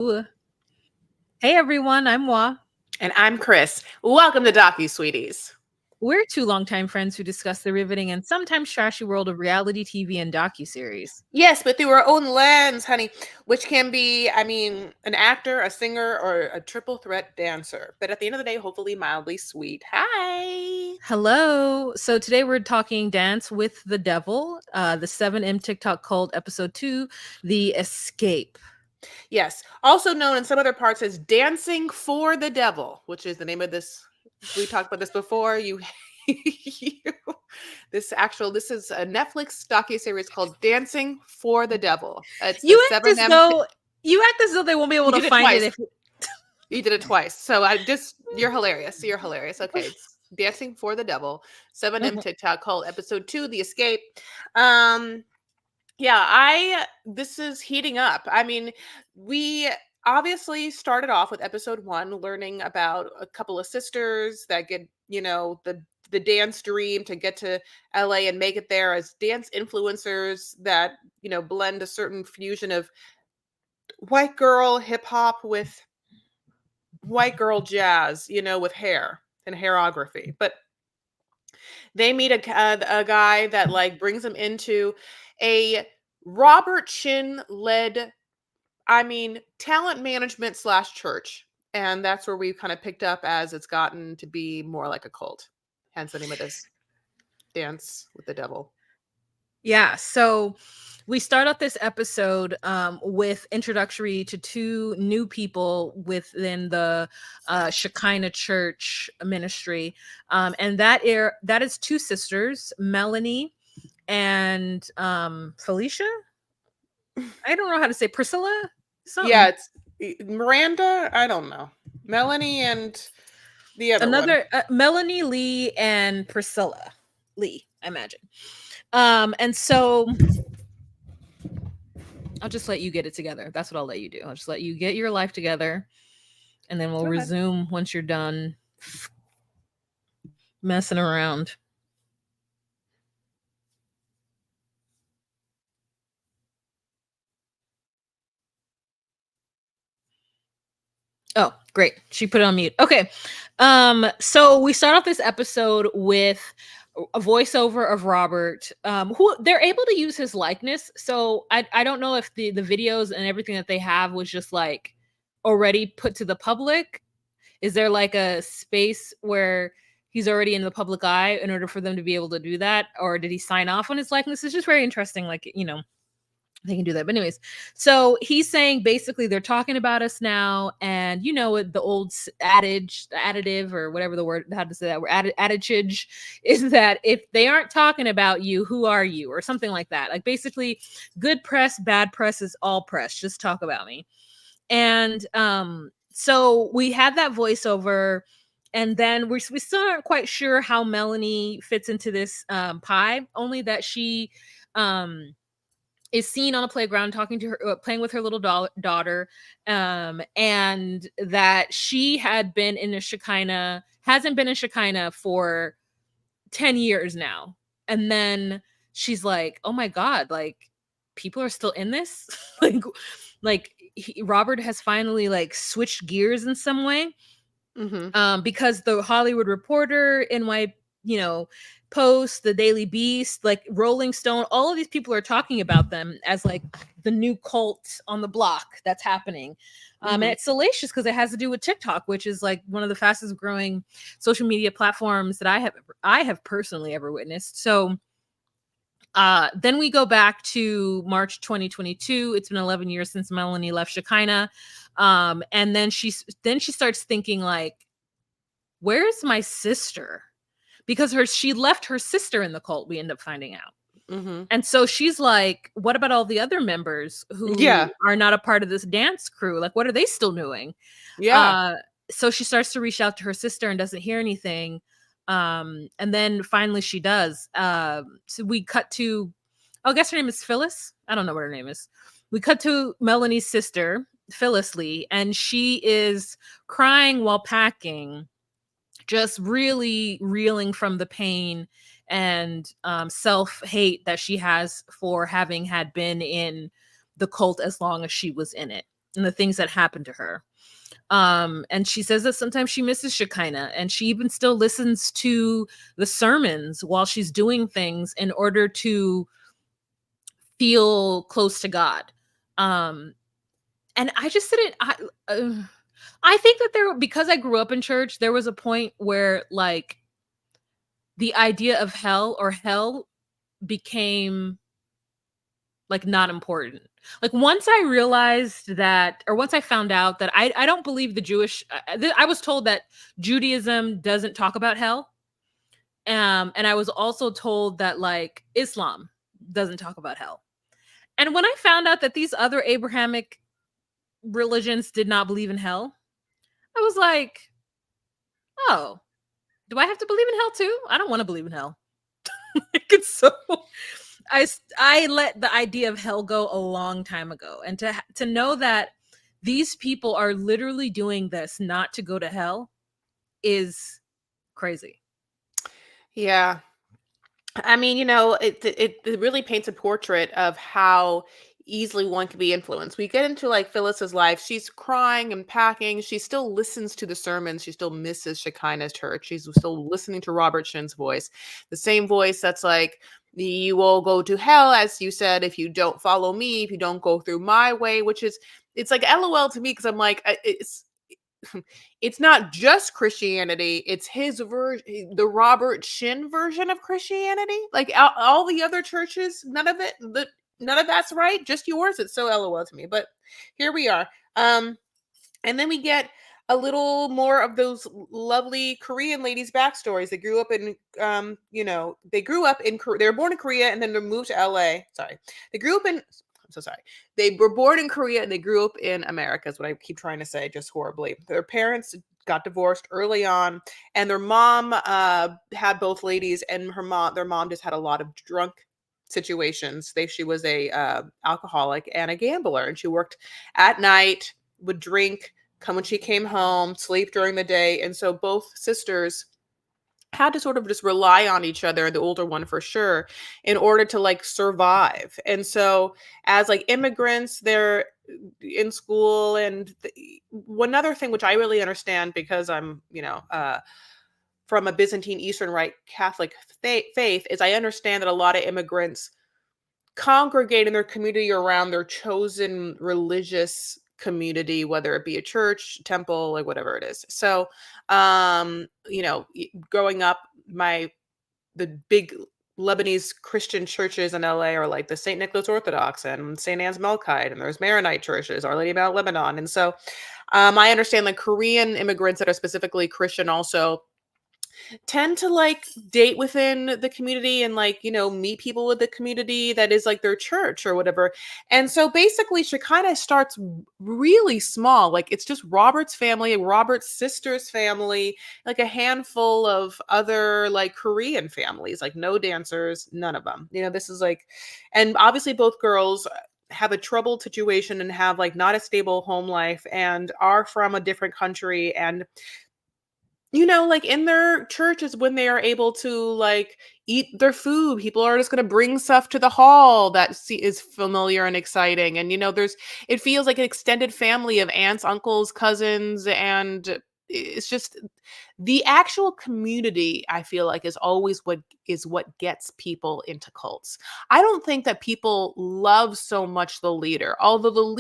Hey everyone, I'm Wa. And I'm Chris. Welcome to Sweeties. We're two longtime friends who discuss the riveting and sometimes trashy world of reality TV and docuseries. Yes, but through our own lens, honey, which can be, an actor, a singer, or a triple threat dancer. But at the end of the day, hopefully mildly sweet. Hi. Hello. So today we're talking Dance with the Devil, the 7M TikTok cult episode 2, The Escape. Yes, also known in some other parts as Dancing for the Devil, which is the name of this. We talked about this before. This is a Netflix docuseries called Dancing for the Devil. It's the You act as 7M. though you act as though they won't be able You to did it find it twice. if You did it twice. So you're hilarious. You're hilarious. Okay. It's Dancing for the Devil, 7M TikTok called episode 2, The Escape. Um, this is heating up. We obviously started off with episode 1, learning about a couple of sisters that get, the dance dream to get to LA and make it there as dance influencers that, blend a certain fusion of white girl hip hop with white girl jazz, with hair and hairography. But they meet a guy that like brings them into a Robert Chin led, talent management / church. And that's where we kind of picked up as it's gotten to be more like a cult. Hence the name of this, Dance with the Devil. Yeah, so we start off this episode with introductory to two new people within the Shekinah Church ministry, and that is two sisters, Melanie and Felicia. I don't know how to say Priscilla. Something. Yeah, it's Miranda. I don't know. Melanie and the other one. Melanie Lee and Priscilla Lee, I imagine. And so I'll just let you get it together. That's what I'll let you do. I'll just let you get your life together, and then we'll resume once you're done messing around. Oh, great. She put it on mute. Okay. So we start off this episode with a voiceover of Robert, who they're able to use his likeness. So I don't know if the videos and everything that they have was just like already put to the public. Is there like a space where he's already in the public eye in order for them to be able to do that? Or did he sign off on his likeness? It's just very interesting. Like, they can do that. But anyways, so he's saying basically they're talking about us now, and the old adage, the additive, or whatever the word, how to say that word, adage is that if they aren't talking about you, who are you, or something like that. Like basically, good press, bad press is all press. Just talk about me. And so we had that voiceover, and then we still aren't quite sure how Melanie fits into this pie. Only that she is seen on a playground talking to her, playing with her little daughter, and that she had been in a Shekinah, hasn't been in Shekinah for 10 years now. And then she's like, oh my God, like people are still in this? Robert has finally like switched gears in some way. Because the Hollywood Reporter, Post, the Daily Beast, like Rolling Stone, all of these people are talking about them as like the new cult on the block that's happening. And it's salacious because it has to do with TikTok, which is like one of the fastest growing social media platforms that I have personally ever witnessed. So then we go back to March 2022. It's been 11 years since Melanie left Shekinah. And then she starts thinking like, where's my sister? Because she left her sister in the cult, we end up finding out. And so she's like, what about all the other members who are not a part of this dance crew? Like, what are they still doing? So she starts to reach out to her sister and doesn't hear anything. And then finally she does. So we cut to, I guess her name is Phyllis. I don't know what her name is. We cut to Melanie's sister, Phyllis Lee, and she is crying while packing, just really reeling from the pain and self-hate that she has for having had been in the cult as long as she was in it. and the things that happened to her. And she says that sometimes she misses Shekinah, and she even still listens to the sermons while she's doing things in order to feel close to God. Um, and I just didn't. I think that there, because I grew up in church, there was a point where like the idea of hell became like not important. Like once I realized that, or once I found out that I don't believe the Jewish, I was told that Judaism doesn't talk about hell. And I was also told that like Islam doesn't talk about hell. And when I found out that these other Abrahamic religions did not believe in hell, I was like, oh, do I have to believe in hell too? I don't want to believe in hell. Like, it's so I let the idea of hell go a long time ago, and to know that these people are literally doing this not to go to hell is crazy. Yeah. I mean, it really paints a portrait of how easily one can be influenced. We get into like Phyllis's life. She's crying and packing. She still listens to the sermons. She still misses Shekinah's church. She's still listening to Robert Shin's voice, the same voice that's like, you will go to hell, as you said, if you don't follow me, if you don't go through my way, which is, it's like LOL to me, because I'm like, it's not just Christianity, it's his version, the Robert Shin version of Christianity. Like all the other churches, none of that's right, just yours. It's so LOL to me. But here we are. And then we get a little more of those lovely Korean ladies' backstories. They grew up in, they were born in Korea and then they moved to LA. Sorry. They grew up in, I'm so sorry. They were born in Korea and they grew up in America, is what I keep trying to say, just horribly. Their parents got divorced early on, and their mom had both ladies, and their mom just had a lot of drunk situations. She was a alcoholic and a gambler, and she worked at night, would drink, come when she came home, sleep during the day. And so both sisters had to sort of just rely on each other, the older one for sure, in order to like survive. And so as like immigrants, they're in school. And one other thing which I really understand, because I'm, from a Byzantine Eastern Rite Catholic faith, is I understand that a lot of immigrants congregate in their community around their chosen religious community, whether it be a church, temple, like whatever it is. So, growing up, the big Lebanese Christian churches in LA are like the St. Nicholas Orthodox and St. Anne's Melkite, and there's Maronite churches, Our Lady of Mount Lebanon. And so I understand like Korean immigrants that are specifically Christian also tend to like date within the community and like meet people with the community that is like their church or whatever. And so basically she kind of starts really small, like it's just Robert's family, Robert's sister's family, like a handful of other like Korean families, like no dancers, none of them, this is like, and obviously both girls have a troubled situation and have like not a stable home life and are from a different country. And like in their churches, when they are able to like eat their food, people are just going to bring stuff to the hall that is familiar and exciting. And, it feels like an extended family of aunts, uncles, cousins. And it's just the actual community, I feel like, is always what gets people into cults. I don't think that people love so much the leader, although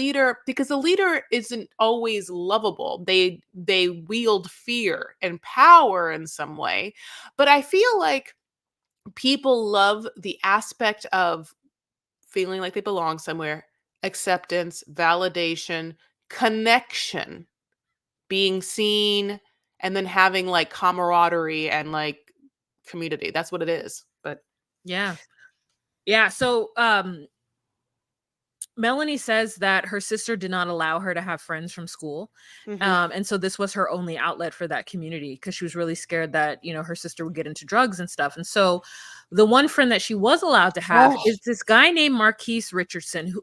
because the leader isn't always lovable. They wield fear and power in some way. But I feel like people love the aspect of feeling like they belong somewhere, acceptance, validation, connection, being seen, and then having like camaraderie and like community. That's what it is. But Yeah. So Melanie says that her sister did not allow her to have friends from school. And so this was her only outlet for that community, because she was really scared that, her sister would get into drugs and stuff. And so the one friend that she was allowed to have is this guy named Marquis Richardson, who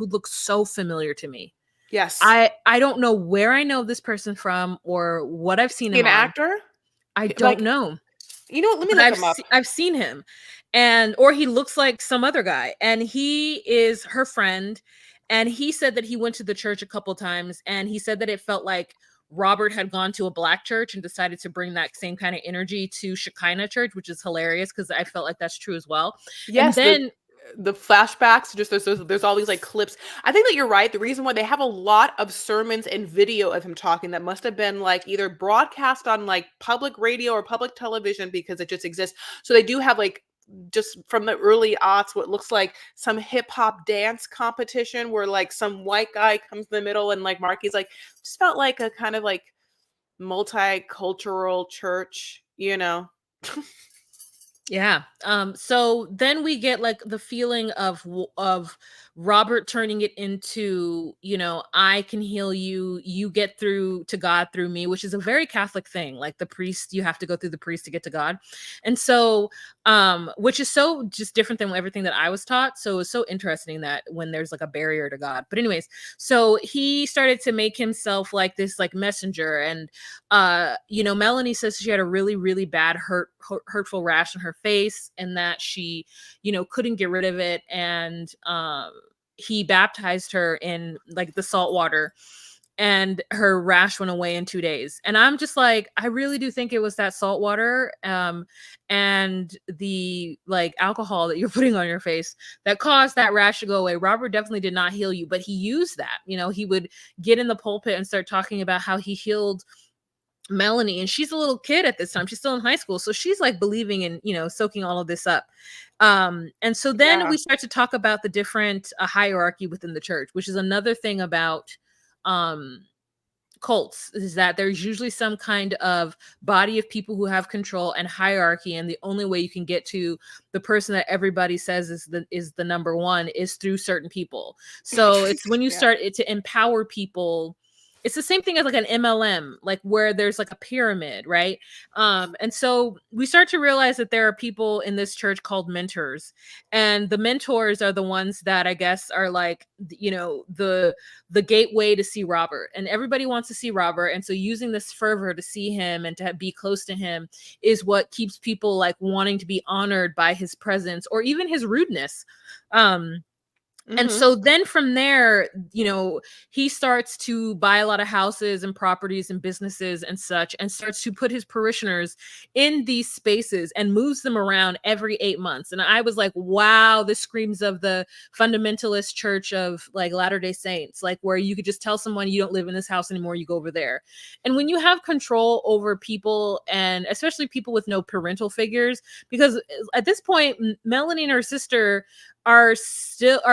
looks so familiar to me. Yes. I don't know where I know this person from or what I've seen him an on. actor? I don't know. You know what? Let me look him up. I've seen him, or he looks like some other guy, and he is her friend. And he said that he went to the church a couple times, and he said that it felt like Robert had gone to a black church and decided to bring that same kind of energy to Shekinah church, which is hilarious because I felt like that's true as well. And Yes, then the flashbacks, just there's all these like clips. I think that you're right. The reason why they have a lot of sermons and video of him talking that must have been like either broadcast on like public radio or public television because it just exists. So they do have like just from the early aughts what looks like some hip hop dance competition where like some white guy comes in the middle and like Marky's like just felt like a kind of like multicultural church, you know. yeah. So then we get like the feeling of Robert turning it into, I can heal you, you get through to God through me, which is a very Catholic thing. Like the priest, you have to go through the priest to get to God. And so which is so just different than everything that I was taught. So it's so interesting that when there's like a barrier to God. But anyways, so he started to make himself like this like messenger. And Melanie says she had a really, really bad hurtful rash on her face, and that she, couldn't get rid of it. And he baptized her in like the salt water, and her rash went away in 2 days. And I'm just like, I really do think it was that salt water and the like alcohol that you're putting on your face that caused that rash to go away. Robert definitely did not heal you, but he used that. He would get in the pulpit and start talking about how he healed Melanie, and she's a little kid at this time. She's still in high school. So she's like believing in, soaking all of this up. And so then Yeah. we start to talk about the different hierarchy within the church, which is another thing about cults, is that there's usually some kind of body of people who have control and hierarchy, and the only way you can get to the person that everybody says is the number one is through certain people. So it's when you Yeah. start to empower people. It's the same thing as like an MLM, like where there's like a pyramid, right? And so we start to realize that there are people in this church called mentors, and the mentors are the ones that I guess are like, the gateway to see Robert, and everybody wants to see Robert. And so using this fervor to see him and to be close to him is what keeps people like wanting to be honored by his presence or even his rudeness. And Mhm. so then from there, he starts to buy a lot of houses and properties and businesses and such, and starts to put his parishioners in these spaces and moves them around every 8 months. And I was like, wow, this screams of the fundamentalist church of like Latter-day Saints, like where you could just tell someone you don't live in this house anymore, you go over there. And when you have control over people, and especially people with no parental figures, because at this point, Melanie and her sister are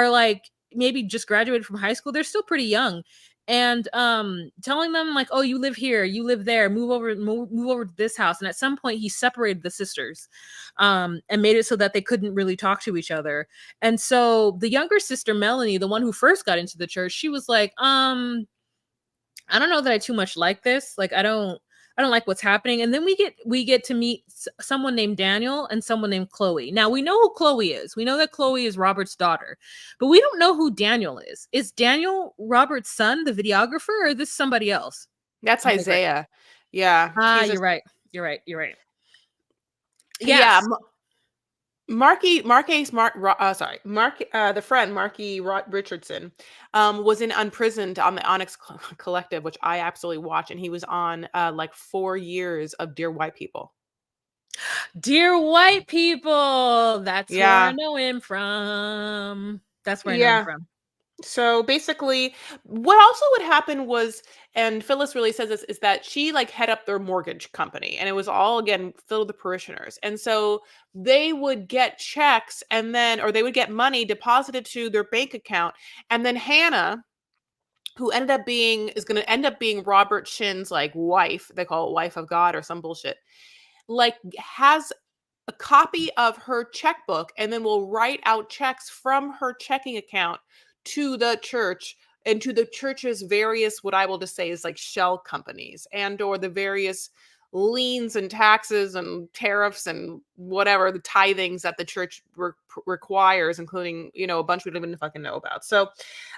like maybe just graduated from high school. They're still pretty young. And telling them like, oh, you live here, you live there, move over to this house. And at some point he separated the sisters and made it so that they couldn't really talk to each other. And so the younger sister, Melanie, the one who first got into the church, she was like, I don't know that I too much like this. Like, I don't like what's happening. And then we get to meet someone named Daniel and someone named Chloe. Now we know who Chloe is. We know that Chloe is Robert's daughter, but we don't know who Daniel is. Is Daniel Robert's son, the videographer, or is this somebody else? That's Okay, great. Isaiah. Yeah, Ah, he's a you're right. You're right. You're right. yeah, Yes. The friend Richardson, was in Unprisoned on the Onyx Collective, which I absolutely watch, and he was on like 4 years of Dear White People. Dear white people. That's where I Yeah, know him from. That's where I know him yeah. from. So basically, what also would happen was, and Phyllis really says this, is that she like head up their mortgage company, and it was all again filled with parishioners, and so they would get checks, and then or they would get money deposited to their bank account, and then Hannah, who is going to end up being Robert Shin's like wife, they call it wife of God or some bullshit, like has a copy of her checkbook and then will write out checks from her checking account to the church and to the church's various, what I will just say is like shell companies and or the various liens and taxes and tariffs and whatever the tithings that the church requires, including, a bunch we don't even fucking know about. So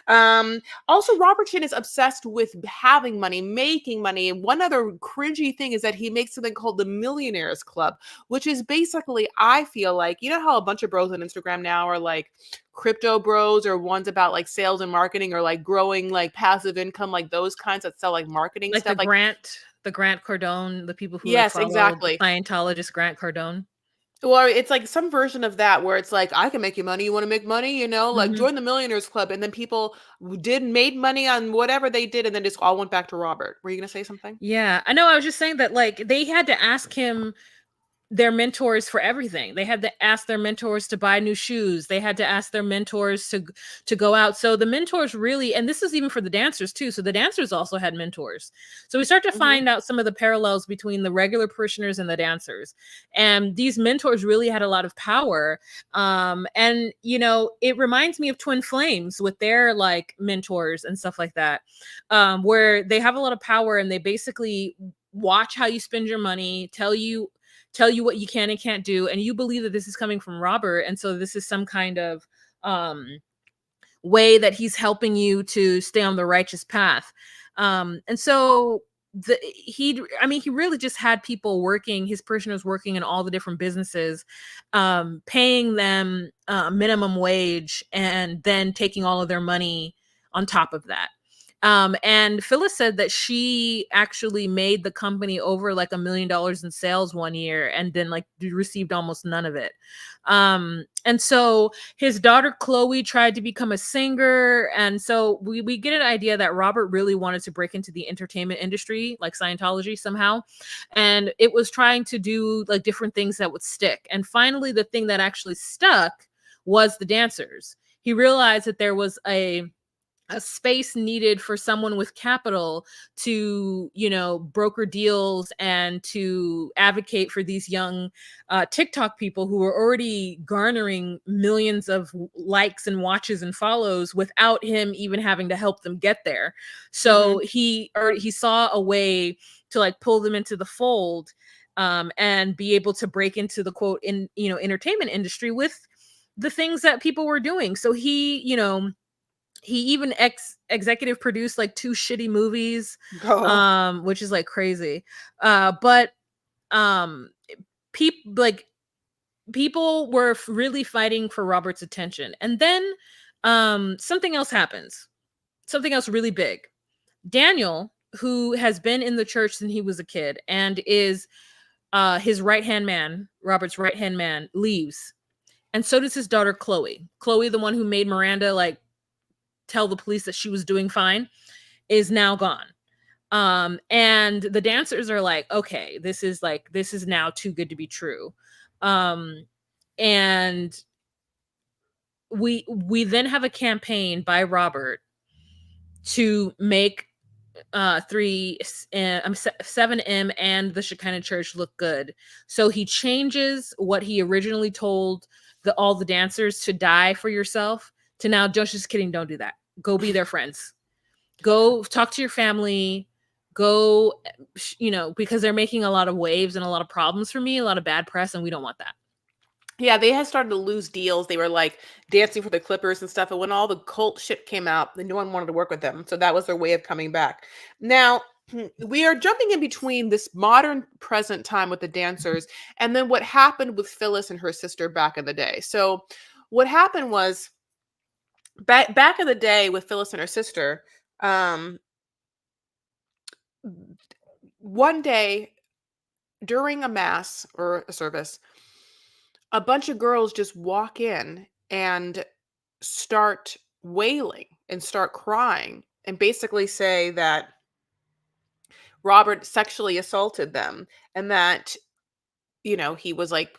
um, also, Robert Chin is obsessed with having money, making money. And one other cringy thing is that he makes something called the Millionaires Club, which is basically, I feel like, you know how a bunch of bros on Instagram now are like crypto bros, or ones about like sales and marketing, or like growing like passive income, like those kinds that sell like marketing Like stuff. Like, The Grant Cardone, the people who like yes, follow exactly. Scientologist Grant Cardone. Well, it's like some version of that where it's like, I can make you money. You want to make money, like Mhm. join the Millionaires Club. And then people made money on whatever they did, and then just all went back to Robert. Were you going to say something? Yeah, I know. I was just saying that like they had to ask him their mentors for everything. They had to ask their mentors to buy new shoes. They had to ask their mentors to go out. So the mentors really, and this is even for the dancers too. So the dancers also had mentors. So we start to Hmm. find out some of the parallels between the regular parishioners and the dancers. And these mentors really had a lot of power. And it reminds me of Twin Flames with their like mentors and stuff like that, where they have a lot of power and they basically watch how you spend your money, tell you what you can and can't do, and you believe that this is coming from Robert, and so this is some kind of um way that he's helping you to stay on the righteous path. And so he really just had people working, his parishioners working in all the different businesses, paying them minimum wage and then taking all of their money on top of that. And Phyllis said that she actually made the company over like $1 million in sales one year and then like received almost none of it. And so his daughter Chloe tried to become a singer. And so we get an idea that Robert really wanted to break into the entertainment industry, like Scientology somehow. And it was trying to do like different things that would stick. And finally, the thing that actually stuck was the dancers. He realized that there was a space needed for someone with capital to broker deals and to advocate for these young TikTok people who were already garnering millions of likes and watches and follows without him even having to help them get there. Hmm. So he saw a way to like pull them into the fold, and be able to break into the quote in entertainment industry with the things that people were doing. So he even executive produced like two shitty movies, Oh. which is like crazy. But um people like people were really fighting for Robert's attention. And then something else happens. Something else really big. Daniel, who has been in the church since he was a kid and is his right-hand man, Robert's right-hand man, leaves. And so does his daughter Chloe. Chloe, the one who made Miranda like tell the police that she was doing fine, is now gone. And the dancers are like, okay, this is now too good to be true. um and we then have a campaign by Robert to make 7M and the Shekinah Church look good. So he changes what he originally told all the dancers to die for yourself to now just kidding, don't do that, go be their friends, go talk to your family, go, because they're making a lot of waves and a lot of problems for me, a lot of bad press, and we don't want that. Yeah, they had started to lose deals. They were like dancing for the Clippers and stuff. And when all the cult shit came out, then no one wanted to work with them. So that was their way of coming back. Now, we are jumping in between this modern present time with the dancers and then what happened with Phyllis and her sister back in the day. So, what happened was back in the day with Phyllis and her sister, um, one day during a mass or a service, a bunch of girls just walk in and start wailing and start crying and basically say that Robert sexually assaulted them, and that, he was like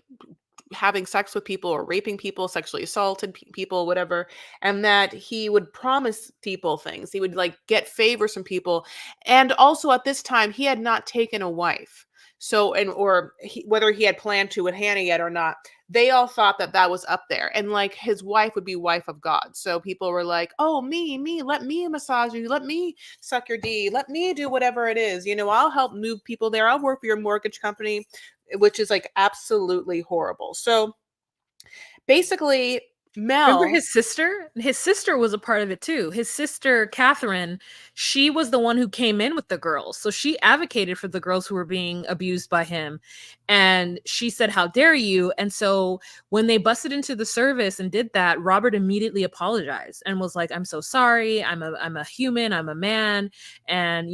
having sex with people or raping people, sexually assaulted people, whatever, and that he would promise people things. He would like get favors from people. And also at this time, he had not taken a wife. So, whether he had planned to with Hannah yet or not, they all thought that that was up there. And like his wife would be wife of God. So people were like, oh, me, let me massage you. Let me suck your D. Let me do whatever it is. I'll help move people there. I'll work for your mortgage company. which is like absolutely horrible. So basically, Remember Mel, his sister? His sister was a part of it too. His sister, Catherine, she was the one who came in with the girls. So she advocated for the girls who were being abused by him. And she said, "How dare you?" And so when they busted into the service and did that, Robert immediately apologized and was like, "I'm so sorry. I'm a human. I'm a man. And,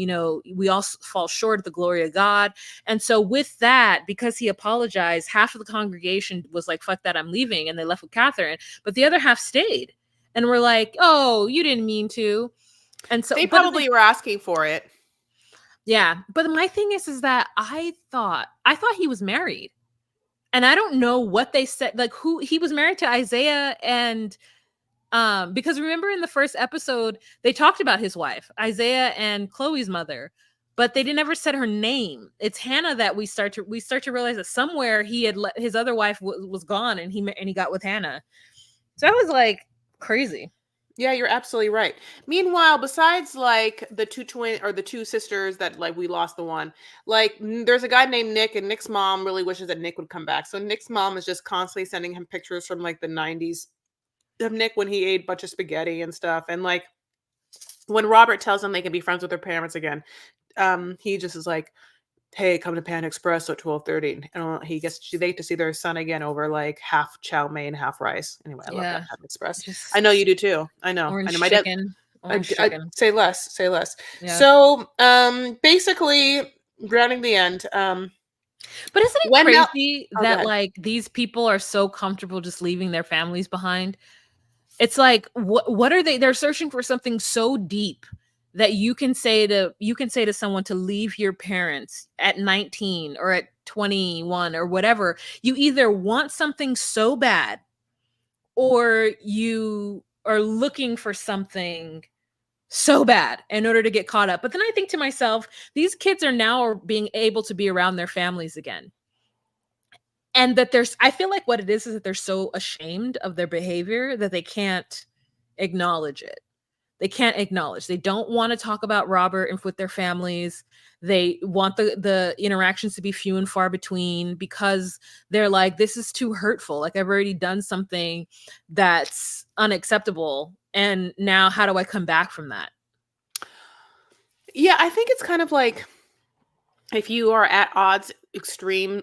we all fall short of the glory of God." And so with that, because he apologized, half of the congregation was like, "Fuck that, I'm leaving." And they left with Catherine, but the other half stayed and were like, "Oh, you didn't mean to." And so, they but probably were asking for it. yeah, but my thing is that I thought he was married, and I don't know what they said, like who he was married to. Isaiah, and because remember in the first episode they talked about his wife Isaiah and Chloe's mother, but they didn't ever said her name. It's Hannah that we start to realize that somewhere he had let his other wife was gone, and he got with Hannah. So I was like, crazy. Yeah, you're absolutely right. Meanwhile, besides like the two twin or the two sisters that like we lost the one, like there's a guy named Nick, and Nick's mom really wishes that Nick would come back. So Nick's mom is just constantly sending him pictures from like the 90s of Nick when he ate a bunch of spaghetti and stuff. And like when Robert tells them they can be friends with their parents again, he just is like, "Hey, come to Panda Express at 12:30." And he gets they get to see their son again over like half chow mein, half rice. Anyway, I love that Yeah, Panda Express. I know you just do too. I know. I know. orange My dad. chicken, orange I chicken. say less. Say less. Yeah. So, basically, grounding the end. But isn't it When Mel. crazy Oh, go that ahead. like these people are so comfortable just leaving their families behind? It's like what are they? They're searching for something so deep that you can say to someone to leave your parents at 19 or at 21 or whatever. You either want something so bad, or you are looking for something so bad in order to get caught up. But then I think to myself, these kids are now being able to be around their families again. And that I feel like what it is that they're so ashamed of their behavior that they can't acknowledge it. They can't acknowledge. They don't want to talk about Robert and with their families. They want the interactions to be few and far between, because they're like, this is too hurtful. Like, I've already done something that's unacceptable, and now how do I come back from that? Yeah, I think it's kind of like if you are at odds extreme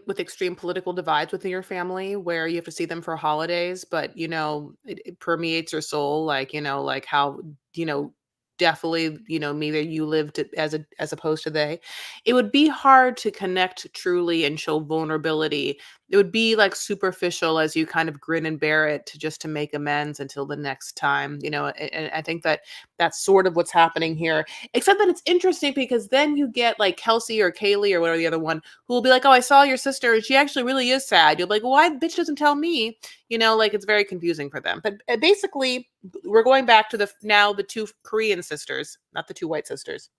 political divides within your family where you have to see them for holidays, but it permeates your soul, like like how you know definitely neither you lived it as opposed to they. It would be hard to connect truly and show vulnerability. It would be like superficial as you kind of grin and bear it to just to make amends until the next time, and I think that that's sort of what's happening here. Except that it's interesting because then you get like Kelsey or Kaylee or whatever the other one who will be like, "Oh, I saw your sister and she actually really is sad." You're like, "Why bitch doesn't tell me?" Like it's very confusing for them. But basically, we're going back to the two Korean sisters, not the two white sisters.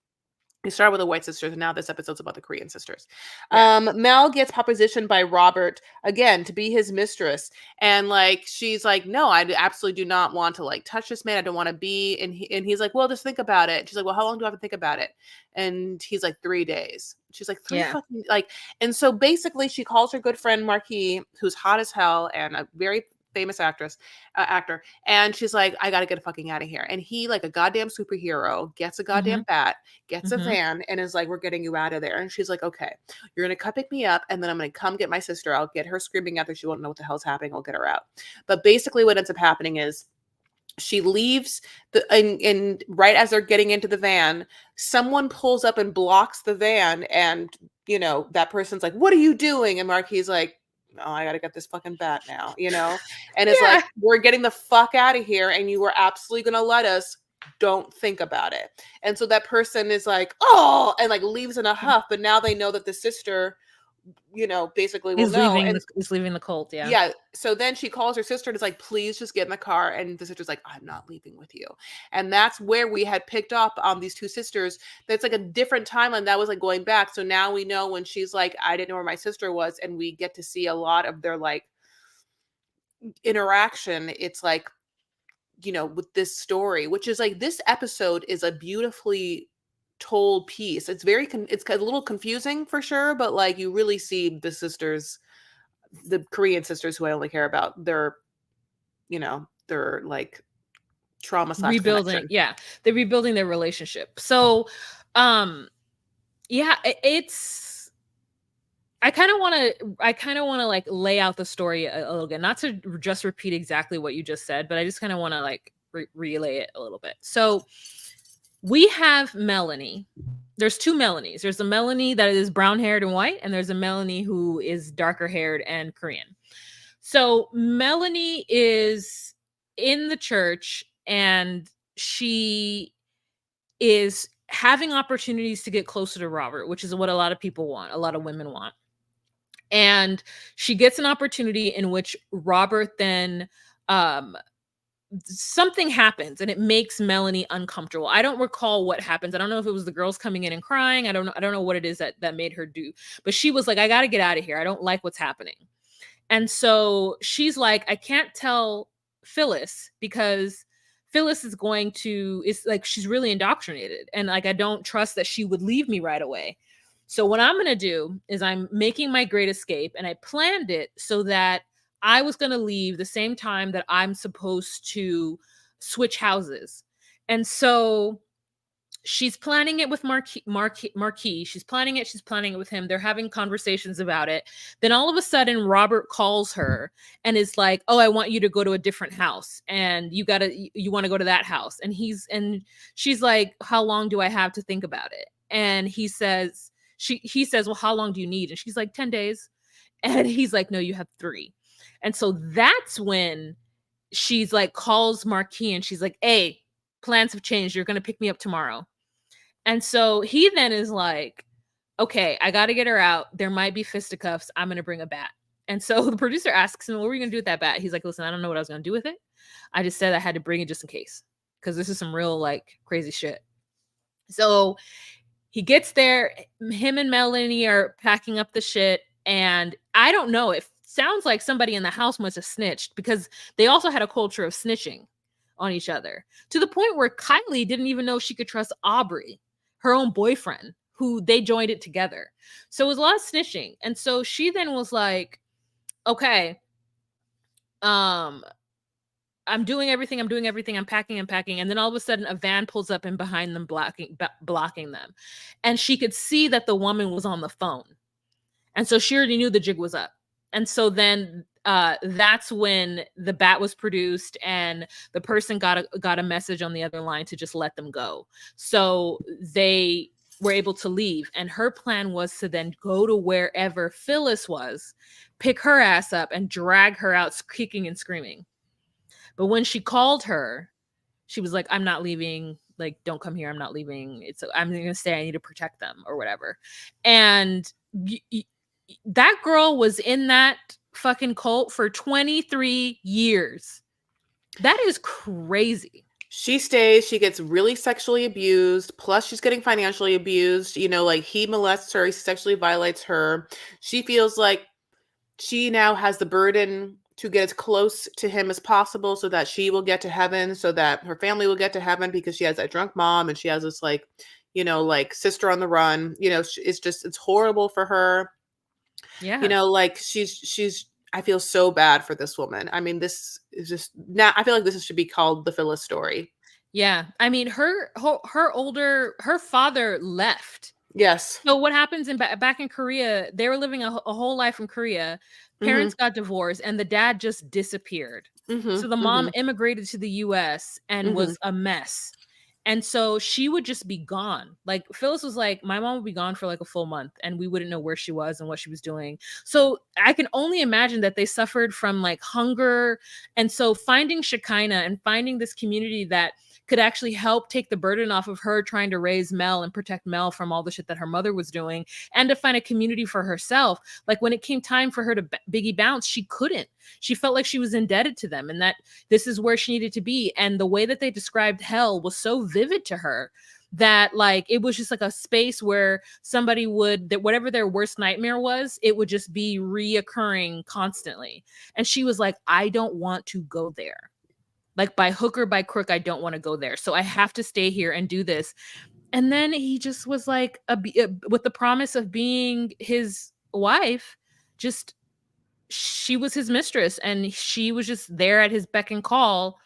We started with the white sisters, and now this episode's about the Korean sisters. Yeah. Mel gets propositioned by Robert again to be his mistress, and like she's like, "No, I absolutely do not want to like touch this man. I don't want to be." And he's like, "Well, just think about it." She's like, "Well, how long do I have to think about it?" And he's like, "3 days." She's like, "Three Yeah. fucking like." And so basically, she calls her good friend Marquis, who's hot as hell and a very famous actor, and she's like, "I gotta get fucking out of here." And he, like a goddamn superhero, gets a goddamn Mhm. bat, gets a Mhm. van, and is like, "We're getting you out of there." And she's like, "Okay, you're gonna come pick me up, and then I'm gonna come get my sister. I'll get her screaming out there. She won't know what the hell's happening. I'll get her out." But basically, what ends up happening is she leaves and right as they're getting into the van, someone pulls up and blocks the van, and that person's like, "What are you doing?" And Marquis like, "Oh, I gotta get this fucking bat now," and it's Yeah. like, "We're getting the fuck out of here, and you were absolutely gonna let us. Don't think about it." And so that person is like, "Oh," and like leaves in a huff, but now they know that the sister, basically will He's know. leaving And the cult, yeah. yeah, so then she calls her sister and is like, "Please just get in the car." And the sister's like, "I'm not leaving with you." And that's where we had picked up on these two sisters. That's like a different timeline that was like going back. So now we know when she's like, "I didn't know where my sister was," and we get to see a lot of their like interaction. It's like, with this story, which is like this episode is a beautifully told piece. It's it's a little confusing for sure, but like you really see the sisters, the Korean sisters who I only care about, they're like trauma slash Rebuilding, connection. yeah, they're rebuilding their relationship. So, um, yeah, it's I kind of want to like lay out the story a little bit, not to just repeat exactly what you just said, but I just kind of want to like relay it a little bit. So we have Melanie. There's two Melanies. There's a Melanie that is brown haired and white, and there's a Melanie who is darker haired and Korean. So Melanie is in the church, and she is having opportunities to get closer to Robert, which is what a lot of people want, a lot of women want. And she gets an opportunity in which Robert then um something happens and it makes Melanie uncomfortable. I don't recall what happens. I don't know if it was the girls coming in and crying. I don't know what it is that made her do. But she was like, I got to get out of here. I don't like what's happening. And so she's like, I can't tell Phyllis because Phyllis is like, she's really indoctrinated. And like, I don't trust that she would leave me right away. So what I'm going to do is I'm making my great escape, and I planned it so that I was going to leave the same time that I'm supposed to switch houses. And so she's planning it with Marquis. She's planning it. She's planning it with him. They're having conversations about it. Then all of a sudden, Robert calls her and is like, "Oh, I want you to go to a different house, and you want to go to that house." And she's like, "How long do I have to think about it?" And he says, "Well, how long do you need?" And she's like, 10 days. And he's like, "No, you have 3." And so that's when she's like, calls Marquis, and she's like, "Hey, plans have changed. You're going to pick me up tomorrow." And so he then is like, okay, I got to get her out. There might be fisticuffs. I'm going to bring a bat. And so the producer asks him, what were you going to do with that bat? He's like, listen, I don't know what I was going to do with it. I just said I had to bring it just in case, because this is some real like crazy shit. So he gets there. Him and Melanie are packing up the shit. And I don't know. It sounds like somebody in the house must have snitched, because they also had a culture of snitching on each other, to the point where Kylie didn't even know she could trust Aubrey, her own boyfriend, who they joined it together. So it was a lot of snitching. And so she then was like, okay, um, I'm doing everything. I'm packing. And then all of a sudden a van pulls up in behind them, blocking them. And she could see that the woman was on the phone. And so she already knew the jig was up. And so then that's when the bat was produced, and the person got a message on the other line to just let them go. So they were able to leave. And her plan was to then go to wherever Phyllis was, pick her ass up, and drag her out kicking and screaming. But when she called her, she was like, I'm not leaving. Like, don't come here. I'm not leaving. I'm going to stay. I need to protect them or whatever. And that girl was in that fucking cult for 23 years. That is crazy. She stays, she gets really sexually abused, plus she's getting financially abused. Like he molests her, he sexually violates her. She feels like she now has the burden to get as close to him as possible so that she will get to heaven, so that her family will get to heaven, because she has that drunk mom and she has this like, like sister on the run. It's horrible for her. Yeah. Like she's I feel so bad for this woman. I mean, this is just now, I feel like this should be called the Phyllis story. Yeah. I mean, her father left. Yes. So what happens back in Korea, they were living a whole life in Korea. Mhm. Parents got divorced and the dad just disappeared. So Mhm. the mom Mhm. immigrated to the US and Mhm. was a mess. And so she would just be gone. Like Phyllis was like, my mom would be gone for like a full month and we wouldn't know where she was and what she was doing. So I can only imagine that they suffered from like hunger. And so finding Shekinah and finding this community that could actually help take the burden off of her trying to raise Mel and protect Mel from all the shit that her mother was doing, and to find a community for herself. Like when it came time for her to Biggie bounce, she couldn't. She felt like she was indebted to them and that this is where she needed to be. And the way that they described hell was so vivid to her that like it was just like a space where somebody would, that whatever their worst nightmare was, it would just be reoccurring constantly. And she was like, I don't want to go there. Like by hook or by crook, I don't want to go there. So I have to stay here and do this. And then he just was like, with the promise of being his wife, just she was his mistress and she was just there at his beck and call.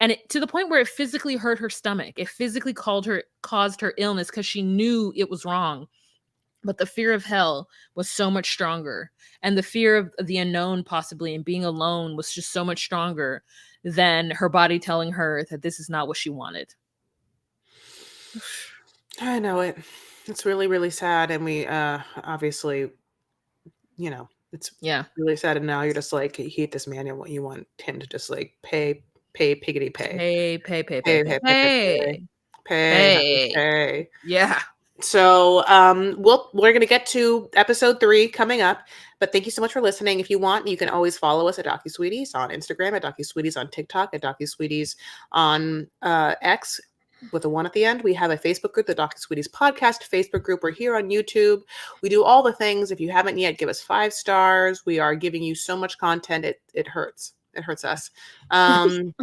And to the point where it physically hurt her stomach. It physically caused her illness because she knew it was wrong. But the fear of hell was so much stronger. And the fear of the unknown, possibly, and being alone was just so much stronger than her body telling her that this is not what she wanted. I know it. It's really, really sad. And we obviously, it's Yeah. really sad. And now you're just like, you hate this man and what you want him to just like pay, piggity pay. Pay. Pay, pay, pay, pay, pay. Pay, honey, Pay. pay. Yeah. So we're gonna get to episode 3 coming up. But thank you so much for listening. If you want, you can always follow us at DocuSweeties on Instagram, at DocuSweeties on TikTok, at DocuSweeties on X with a 1 at the end. We have a Facebook group, the DocuSweeties Podcast Facebook group. We're here on YouTube. We do all the things. If you haven't yet, give us 5 stars. We are giving you so much content. It hurts. It hurts us. But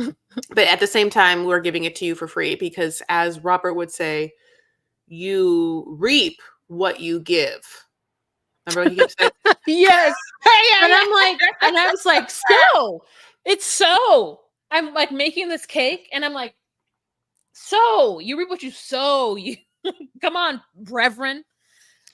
at the same time, we're giving it to you for free because, as Robert would say, you reap what you give. Remember what he keeps saying? Yes. Yeah, And yeah. I was like, so it's so I'm like making this cake and I'm like, so you reap what you sow. You come on, Reverend.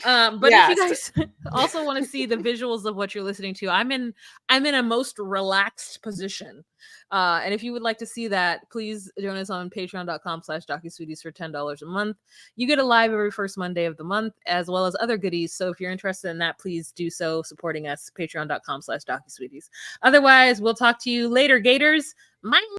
But if you guys also want to see the visuals of what you're listening to, I'm in a most relaxed position. And if you would like to see that, please join us on patreon.com/DocuSweeties for $10 a month. You get a live every first Monday of the month, as well as other goodies. So if you're interested in that, please do so, supporting us, patreon.com/DocuSweeties. Otherwise, we'll talk to you later, Gators. Bye.